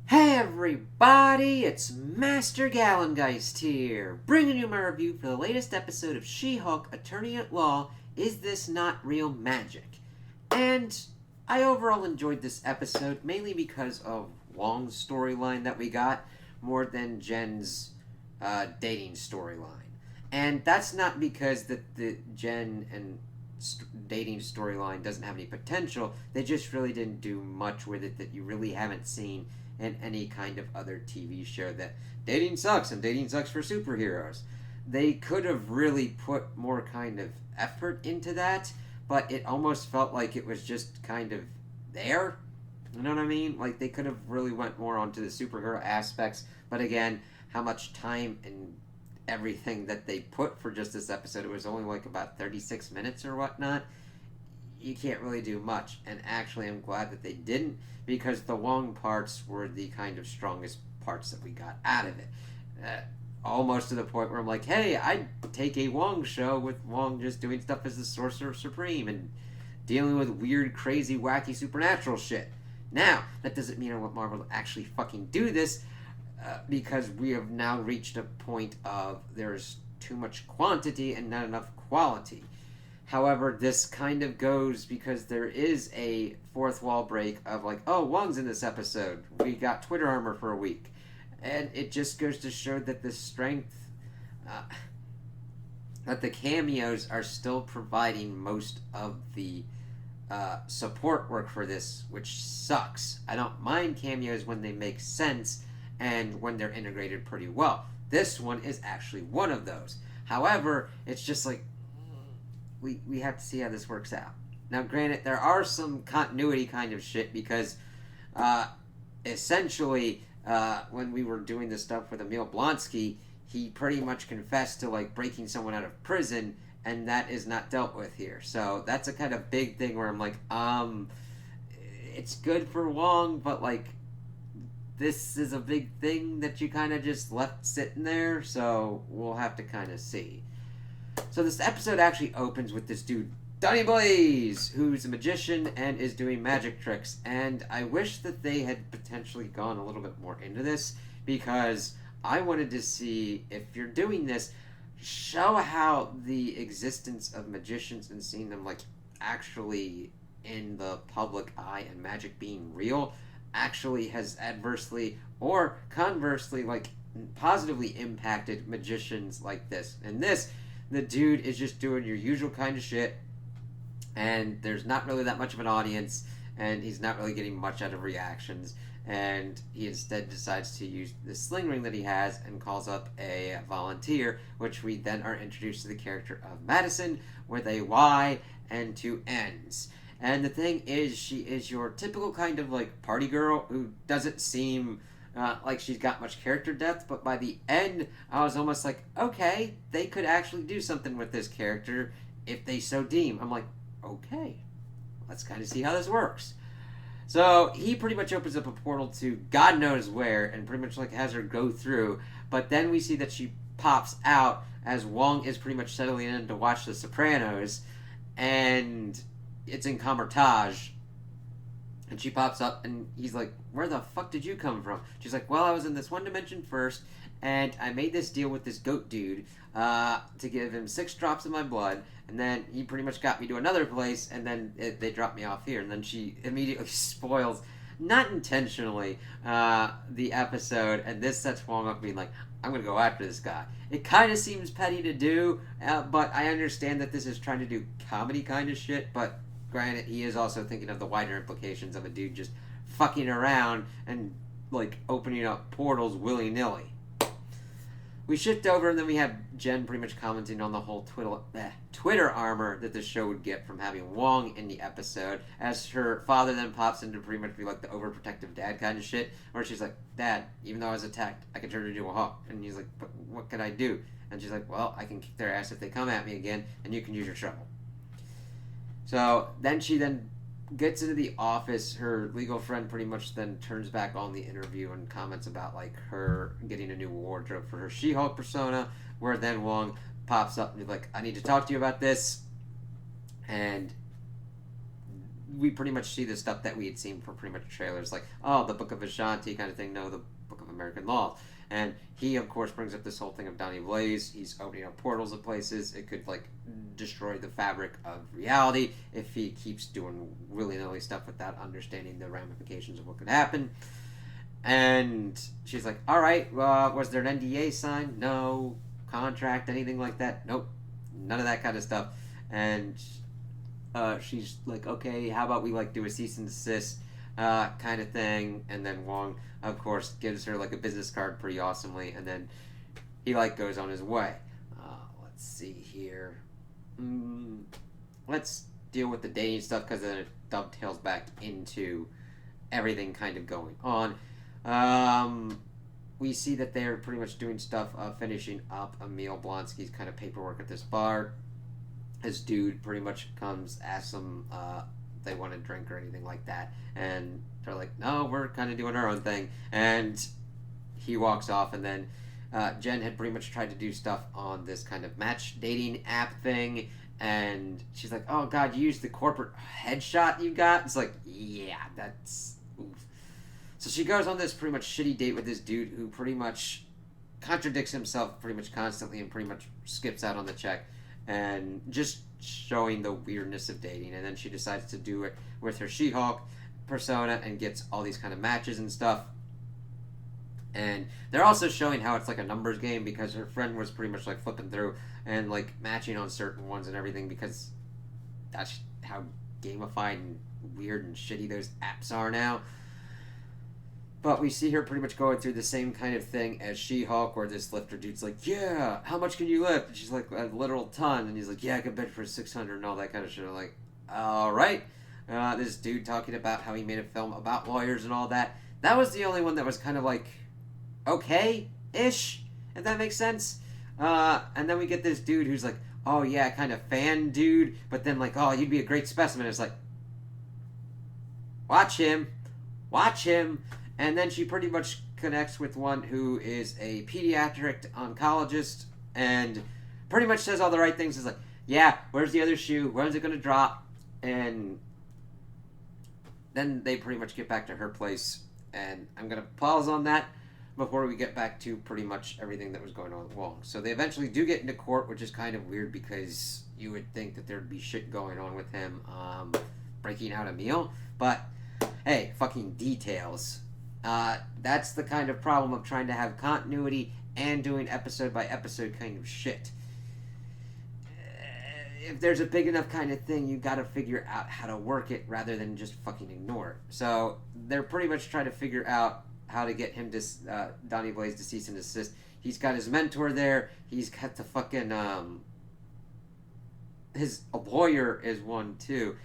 Hey everybody, it's Master Gallengeist here, bringing you my review for the latest episode of She-Hulk Attorney at Law, Is This Not Real Magic? And I overall enjoyed this episode, mainly because of Wong's storyline that we got, more than Jen's dating storyline. And that's not because the Jen and dating storyline doesn't have any potential, they just really didn't do much with it that you really haven't seen in any kind of other TV show that dating sucks and dating sucks for superheroes. They could have really put more kind of effort into that, but it almost felt like it was just kind of there. You know what I mean? Like they could have really went more onto the superhero aspects, but again, how much time and everything that they put for just this episode, it was only like about 36 minutes or whatnot. You can't really do much. And actually, I'm glad that they didn't, because the Wong parts were the kind of strongest parts that we got out of it. Almost to the point where I'm like, hey, I'd take a Wong show with Wong just doing stuff as the Sorcerer Supreme and dealing with weird, crazy, wacky, supernatural shit. Now, that doesn't mean I want Marvel to actually fucking do this, because we have now reached a point of there's too much quantity and not enough quality. However, this kind of goes because there is a fourth wall break of like, oh, Wong's in this episode. We got Twitter armor for a week. And it just goes to show that the strength, that the cameos are still providing most of the support work for this, which sucks. I don't mind cameos when they make sense and when they're integrated pretty well. This one is actually one of those. However, it's just like, we have to see how this works out. Now, granted, there are some continuity kind of shit because essentially, when we were doing this stuff with Emil Blonsky, he pretty much confessed to like breaking someone out of prison, and that is not dealt with here. So that's a kind of big thing where I'm like, it's good for Wong, but like, this is a big thing that you kind of just left sitting there. So we'll have to kind of see. So this episode actually opens with this dude, Donny Blaze, who's a magician and is doing magic tricks. And I wish that they had potentially gone a little bit more into this, because I wanted to see, if you're doing this, show how the existence of magicians and seeing them like actually in the public eye and magic being real actually has adversely or conversely like positively impacted magicians like this. And this, the dude is just doing your usual kind of shit, and there's not really that much of an audience, and he's not really getting much out of reactions, and he instead decides to use the sling ring that he has and calls up a volunteer, which we then are introduced to the character of Madison with a Y and two N's. And the thing is, she is your typical kind of like party girl who doesn't seem like she's got much character depth, but by the end, I was almost like, okay, they could actually do something with this character if they so deem. I'm like, okay, let's kind of see how this works. So he pretty much opens up a portal to God knows where, and pretty much like has her go through. But then we see that she pops out as Wong is pretty much settling in to watch The Sopranos, and it's in Comertage. And she pops up, and he's like, where the fuck did you come from? She's like, well, I was in this one dimension first, and I made this deal with this goat dude to give him 6 drops of my blood, and then he pretty much got me to another place, and then they dropped me off here. And then she immediately spoils, not intentionally, the episode, and this sets Wong up being like, I'm going to go after this guy. It kind of seems petty to do, but I understand that this is trying to do comedy kind of shit, but granted, he is also thinking of the wider implications of a dude just fucking around and like opening up portals willy-nilly. We shift over, and then we have Jen pretty much commenting on the whole Twitter armor that the show would get from having Wong in the episode, as her father then pops in to pretty much be like the overprotective dad kind of shit, where she's like, Dad, even though I was attacked, I can turn into a hawk. And he's like, but what can I do? And she's like, well, I can kick their ass if they come at me again, and you can use your shovel. So then she then gets into the office. Her legal friend pretty much then turns back on the interview and comments about like her getting a new wardrobe for her She-Hulk persona, where then Wong pops up and he's like, I need to talk to you about this. And we pretty much see the stuff that we had seen for pretty much trailers, like, oh, the Book of Ashanti kind of thing. No, the Book of American Law. And he, of course, brings up this whole thing of Donnie Blaze. He's opening up portals of places. It could, like, destroy the fabric of reality if he keeps doing willy-nilly stuff without understanding the ramifications of what could happen. And she's like, all right, was there an NDA signed? No. Contract, anything like that? Nope. None of that kind of stuff. And she's like, okay, how about we, like, do a cease and desist kind of thing? And then Wong, of course, gives her, like, a business card pretty awesomely, and then he, like, goes on his way. Let's see here. Let's deal with the dating stuff, because then it dovetails back into everything kind of going on. We see that they're pretty much doing stuff, finishing up Emil Blonsky's kind of paperwork at this bar. His dude pretty much comes, asks them they want a drink or anything like that, and they're like, no, we're kind of doing our own thing, and he walks off. And then Jen had pretty much tried to do stuff on this kind of match dating app thing, and she's like, oh god, you used the corporate headshot you got? It's like, yeah, that's oof. So she goes on this pretty much shitty date with this dude who pretty much contradicts himself pretty much constantly and pretty much skips out on the check, and just showing the weirdness of dating. And then she decides to do it with her She-Hulk persona and gets all these kind of matches and stuff. And they're also showing how it's like a numbers game, because her friend was pretty much like flipping through and like matching on certain ones and everything, because that's how gamified and weird and shitty those apps are now. But we see her pretty much going through the same kind of thing as She-Hulk, where this lifter dude's like, yeah, how much can you lift? And she's like, a literal ton. And he's like, yeah, I can bench for 600 and all that kind of shit. I'm like, all right. This dude talking about how he made a film about lawyers and all that. That was the only one that was kind of like, okay-ish, if that makes sense. And then we get this dude who's like, oh yeah, kind of fan dude, but then like, oh, you'd be a great specimen. It's like, watch him. And then she pretty much connects with one who is a pediatric oncologist and pretty much says all the right things. It's like, yeah, where's the other shoe? When's it going to drop? And then they pretty much get back to her place. And I'm going to pause on that before we get back to pretty much everything that was going on with Wong. So they eventually do get into court, which is kind of weird, because you would think that there'd be shit going on with him breaking out a meal. But, hey, fucking details. That's the kind of problem of trying to have continuity and doing episode by episode kind of shit. If there's a big enough kind of thing, you gotta figure out how to work it rather than just fucking ignore it. So they're pretty much trying to figure out how to get him to Donnie Blaze to cease and desist. He's got his mentor there. He's got the fucking his lawyer is one too,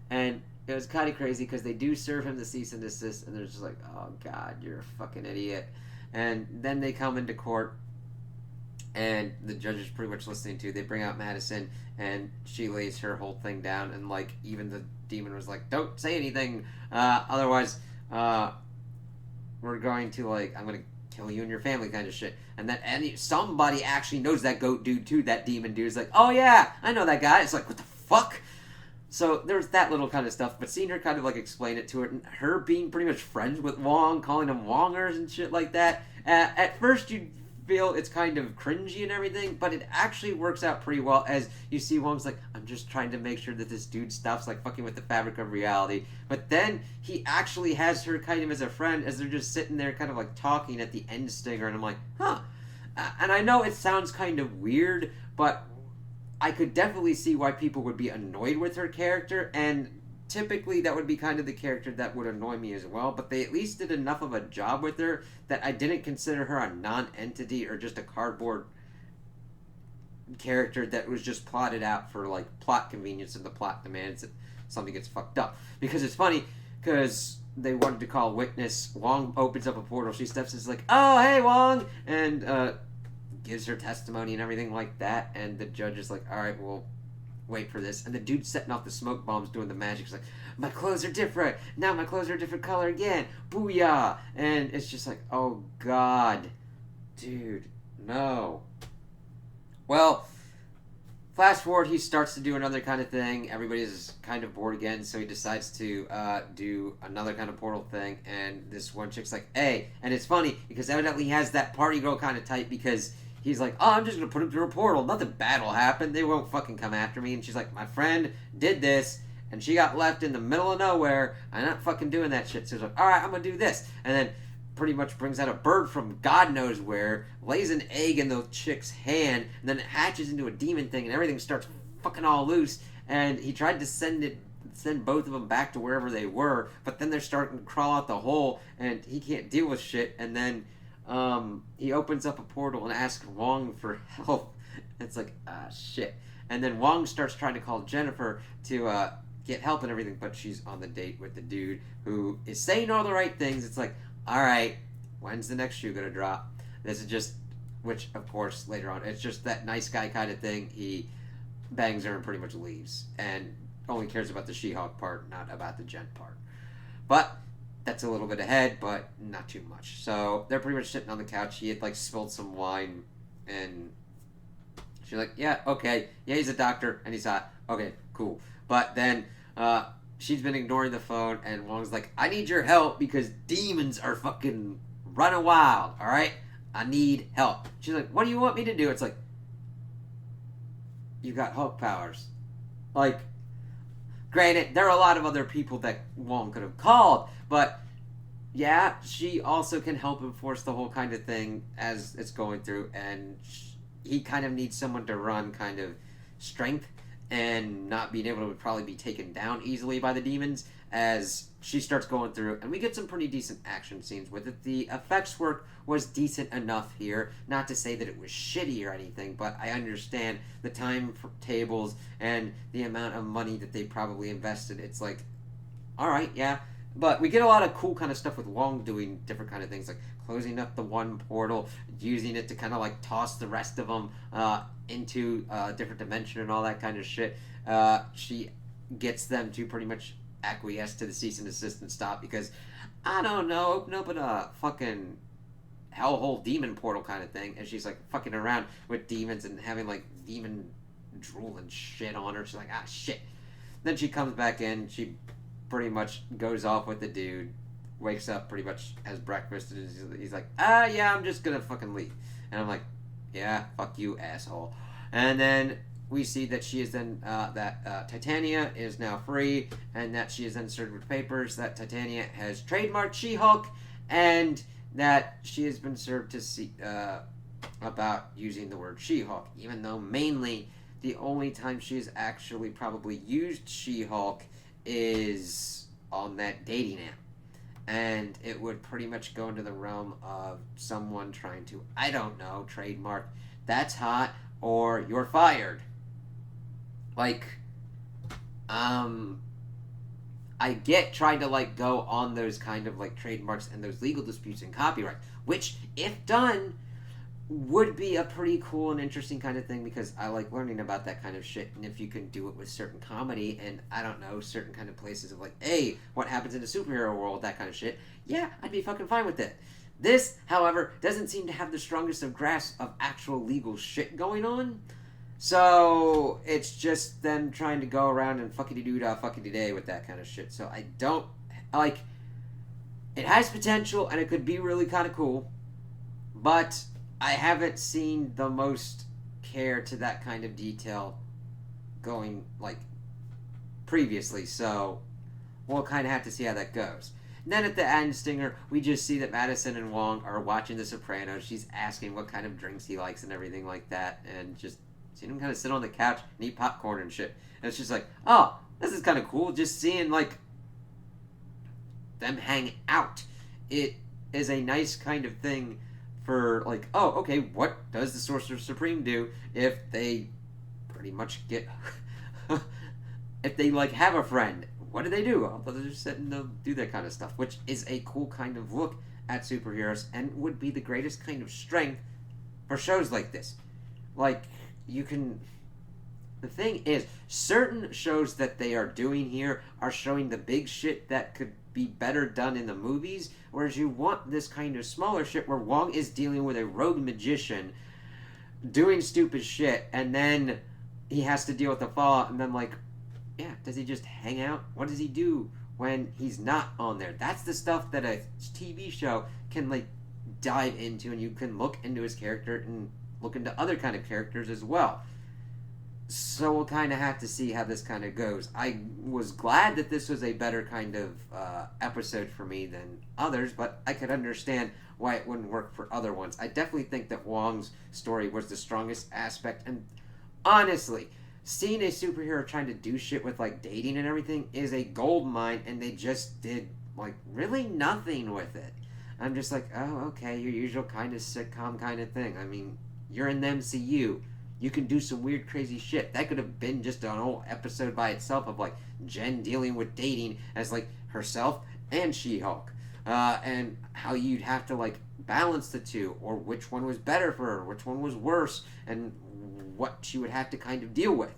and it was kind of crazy because they do serve him the cease and desist, and they're just like, oh god, you're a fucking idiot. And then they come into court, and the judge is pretty much listening to. They bring out Madison, and she lays her whole thing down, and like even the demon was like, don't say anything, otherwise we're going to, like, I'm gonna kill you and your family kind of shit. And then somebody actually knows that goat dude too. That demon dude is like, oh yeah, I know that guy. It's like, what the fuck? So there's that little kind of stuff, but seeing her kind of like explain it to her, and her being pretty much friends with Wong, calling him Wongers and shit like that, at first you'd feel it's kind of cringy and everything, but it actually works out pretty well, as you see Wong's like, I'm just trying to make sure that this dude stops like fucking with the fabric of reality. But then he actually has her kind of as a friend, as they're just sitting there kind of like talking at the end stinger, and I'm like, huh. And I know it sounds kind of weird, but I could definitely see why people would be annoyed with her character, and typically that would be kind of the character that would annoy me as well, but they at least did enough of a job with her that I didn't consider her a non-entity or just a cardboard character that was just plotted out for like plot convenience, and the plot demands that something gets fucked up. Because it's funny, because they wanted to call witness. Wong opens up a portal, she steps in, is like, oh hey Wong, and gives her testimony and everything like that, and the judge is like, alright, we'll wait for this. And the dude setting off the smoke bombs doing the magic is like, my clothes are different, now my clothes are a different color again, booyah. And it's just like, oh god, dude, no. Well, Flash forward, he starts to do another kind of thing. Everybody's kind of bored again, so he decides to do another kind of portal thing. And this one chick's like, "Hey," and it's funny because evidently he has that party girl kind of type because he's like, "Oh, I'm just gonna put him through a portal. Nothing bad will happen. They won't fucking come after me." And she's like, "My friend did this, and she got left in the middle of nowhere. I'm not fucking doing that shit." So he's like, "All right, I'm gonna do this," and then pretty much brings out a bird from God knows where, lays an egg in the chick's hand, and then it hatches into a demon thing, and everything starts fucking all loose. And he tried to send both of them back to wherever they were, but then they're starting to crawl out the hole, and he can't deal with shit. And then he opens up a portal and asks Wong for help. It's like, shit. And then Wong starts trying to call Jennifer to get help and everything, but she's on the date with the dude who is saying all the right things. It's like, all right, when's the next shoe gonna drop? This is just, which of course later on, it's just that nice guy kind of thing. He bangs her and pretty much leaves, and only cares about the She-Hulk part, not about the Jen part. But that's a little bit ahead, but not too much. So they're pretty much sitting on the couch. He had like spilled some wine, and she's like, "Yeah, okay, yeah, he's a doctor, and he's hot. Okay, cool." But then she's been ignoring the phone, and Wong's like, "I need your help because demons are fucking running wild, alright? I need help." She's like, "What do you want me to do?" It's like, you got Hulk powers. Like, granted, there are a lot of other people that Wong could have called, but yeah, she also can help enforce the whole kind of thing as it's going through, and he kind of needs someone to run kind of strength and not being able to probably be taken down easily by the demons as she starts going through, and we get some pretty decent action scenes with it. The effects work was decent enough here, not to say that it was shitty or anything, but I understand the time tables and the amount of money that they probably invested. It's like, alright, yeah, but we get a lot of cool kind of stuff with Wong doing different kind of things, like closing up the one portal, using it to kind of like toss the rest of them into a different dimension and all that kind of shit. She gets them to pretty much acquiesce to the cease and desist and stop because, I don't know, open up a fucking hellhole demon portal kind of thing. And she's like fucking around with demons and having like demon drool and shit on her. She's like, shit. Then she comes back in. She pretty much goes off with the dude. Wakes up, pretty much has breakfast, and he's like, yeah, I'm just gonna fucking leave. And I'm like, yeah, fuck you, asshole. And then we see that she is then, that Titania is now free, and that she is then served with papers that Titania has trademarked She-Hulk, and that she has been served to see about using the word She-Hulk, even though mainly the only time she's actually probably used She-Hulk is on that dating app. And it would pretty much go into the realm of someone trying to, I don't know, trademark, "That's hot," or "You're fired." Like, I get trying to, like, go on those kind of, like, trademarks and those legal disputes and copyright, which, if done, would be a pretty cool and interesting kind of thing because I like learning about that kind of shit. And if you can do it with certain comedy and, I don't know, certain kind of places of like, hey, what happens in the superhero world, that kind of shit, yeah, I'd be fucking fine with it. This, however, doesn't seem to have the strongest of grasp of actual legal shit going on. So it's just them trying to go around and fuckity-doo-dah, fuckity-day with that kind of shit. So I don't, like, it has potential and it could be really kind of cool, but I haven't seen the most care to that kind of detail going, like, previously, so we'll kind of have to see how that goes. And then at the end, Stinger, we just see that Madison and Wong are watching The Sopranos. She's asking what kind of drinks he likes and everything like that, and just seeing him kind of sit on the couch and eat popcorn and shit. And it's just like, oh, this is kind of cool, just seeing, like, them hang out. It is a nice kind of thing for, like, oh, okay, what does the Sorcerer Supreme do if they pretty much get, if they, like, have a friend? What do they do? Oh, they'll just sit and they'll do that kind of stuff, which is a cool kind of look at superheroes and would be the greatest kind of strength for shows like this. Like, you can... The thing is, certain shows that they are doing here are showing the big shit that could be better done in the movies, whereas you want this kind of smaller shit where Wong is dealing with a rogue magician doing stupid shit, and then he has to deal with the fallout, and then like, yeah, does he just hang out? What does he do when he's not on there? That's the stuff that a TV show can like dive into, and you can look into his character and look into other kind of characters as well. So we'll kind of have to see how this kind of goes. I was glad that this was a better kind of episode for me than others, but I could understand why it wouldn't work for other ones. I definitely think that Wong's story was the strongest aspect, and honestly, seeing a superhero trying to do shit with like dating and everything is a gold mine, and they just did like really nothing with it. I'm just like, oh, okay, your usual kind of sitcom kind of thing. I mean, you're in the MCU. You can do some weird, crazy shit. That could have been just an whole episode by itself of like Jen dealing with dating as like herself and She-Hulk, and how you'd have to like balance the two, or which one was better for her, which one was worse, and what she would have to kind of deal with.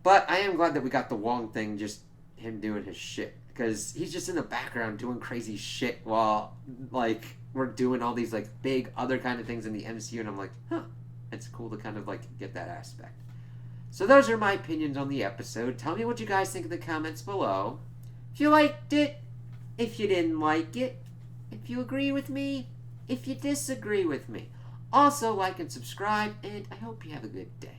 But I am glad that we got the Wong thing, just him doing his shit, because he's just in the background doing crazy shit while like we're doing all these like big other kind of things in the MCU, and I'm like, huh, it's cool to kind of like get that aspect. So those are my opinions on the episode. Tell me what you guys think in the comments below. If you liked it, if you didn't like it, if you agree with me, if you disagree with me. Also like and subscribe, and I hope you have a good day.